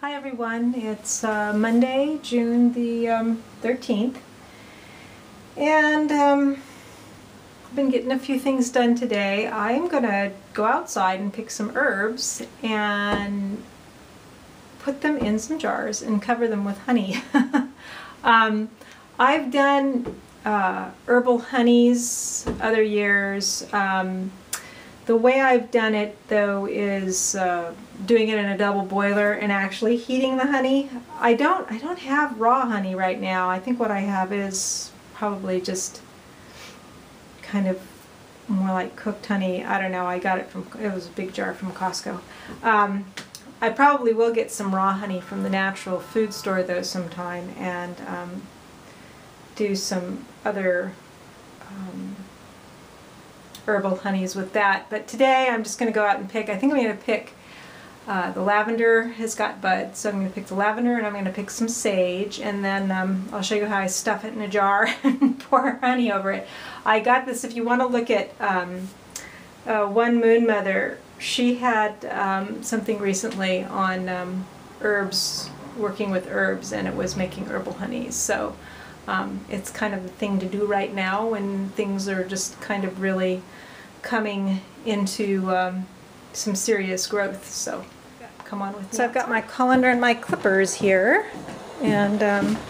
Hi everyone, it's Monday, June the 13th, and I've been getting a few things done today. I'm going to go outside and pick some herbs and put them in some jars and cover them with honey. I've done herbal honeys other years. The way I've done it though is doing it in a double boiler and actually heating the honey. I don't have raw honey right now. I think what I have is probably just kind of more like cooked honey. I don't know. I got it was a big jar from Costco. I probably will get some raw honey from the natural food store though sometime and do some other herbal honeys with that. But today I'm just going to go out and pick. I think I'm going to pick the lavender has got buds, so I'm going to pick the lavender and I'm going to pick some sage, and then I'll show you how I stuff it in a jar and pour honey over it. I got this, if you want to look at One Moon Mother, she had something recently on herbs, working with herbs, and it was making herbal honeys. So it's kind of the thing to do right now when things are just kind of really coming into some serious growth. So come on with me. So I've got my colander and my clippers here, and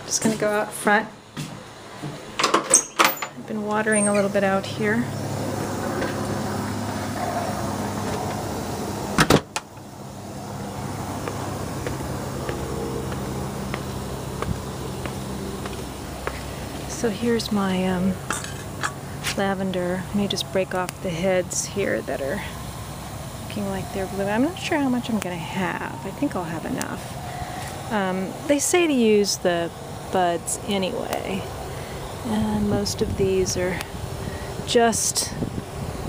just going to go out front. I've been watering a little bit out here. So here's my lavender. Let me just break off the heads here that are looking like they're blue. I'm not sure how much I'm going to have. I think I'll have enough. They say to use the buds anyway, and most of these are just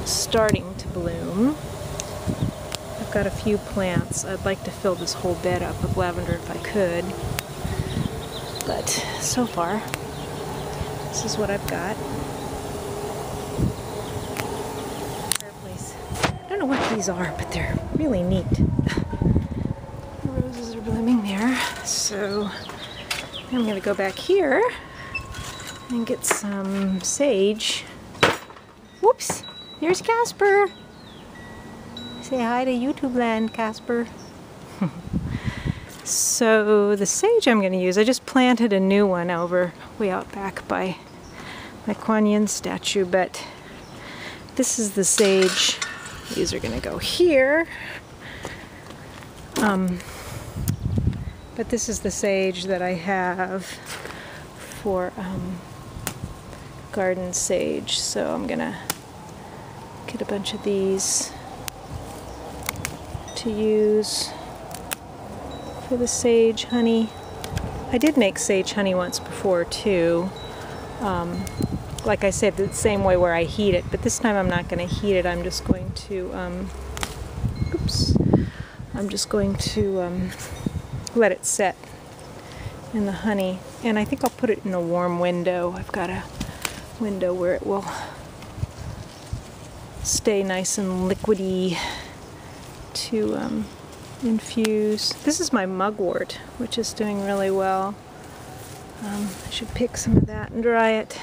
starting to bloom. I've got a few plants. I'd like to fill this whole bed up with lavender if I could, but so far this is what I've got. Fireplace. I don't know what these are, but they're really neat. The roses are blooming there. So I'm going to go back here and get some sage. Whoops! Here's Casper. Say hi to YouTube land, Casper. So the sage I'm going to use, I just planted a new one over way out back by my Kuan Yin statue, but this is the sage. These are going to go here. But this is the sage that I have for garden sage, so I'm going to get a bunch of these to use for the sage honey. I did make sage honey once before too. Like I said, the same way where I heat it, but this time I'm not going to heat it. I'm just going to, let it set in the honey. And I think I'll put it in a warm window. I've got a window where it will stay nice and liquidy to infuse. This is my mugwort, which is doing really well. I should pick some of that and dry it.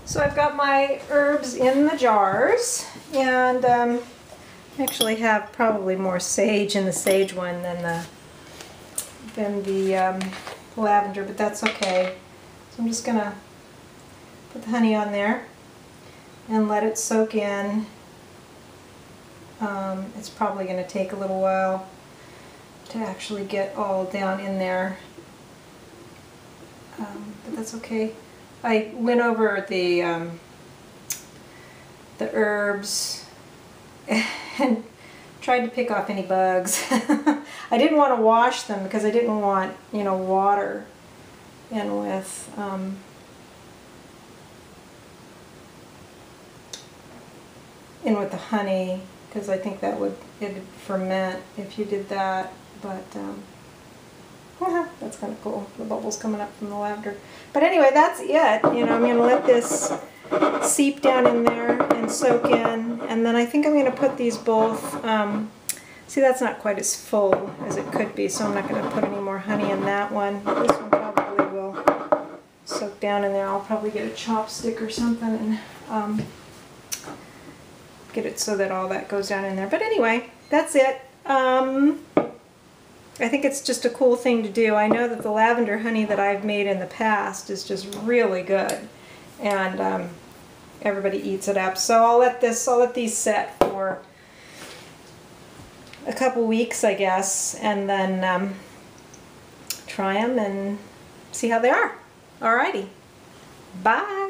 So I've got my herbs in the jars, and I actually have probably more sage in the sage one than the lavender, but that's okay. So I'm just gonna put the honey on there and let it soak in. It's probably going to take a little while to actually get all down in there, but that's okay. I went over the herbs and tried to pick off any bugs. I didn't want to wash them because I didn't want, water in with the honey, because I think that it'd ferment if you did that. But that's kind of cool. The bubbles coming up from the lavender. But anyway, that's it. I'm going to let this seep down in there and and soak in. And then I think I'm going to put these both, see, that's not quite as full as it could be, so I'm not going to put any more honey in that one. This one probably will soak down in there. I'll probably get a chopstick or something and get it so that all that goes down in there. But anyway, that's it. I think it's just a cool thing to do. I know that the lavender honey that I've made in the past is just really good, and everybody eats it up. So I'll let these set for a couple weeks, I guess, and then try them and see how they are. Alrighty, bye.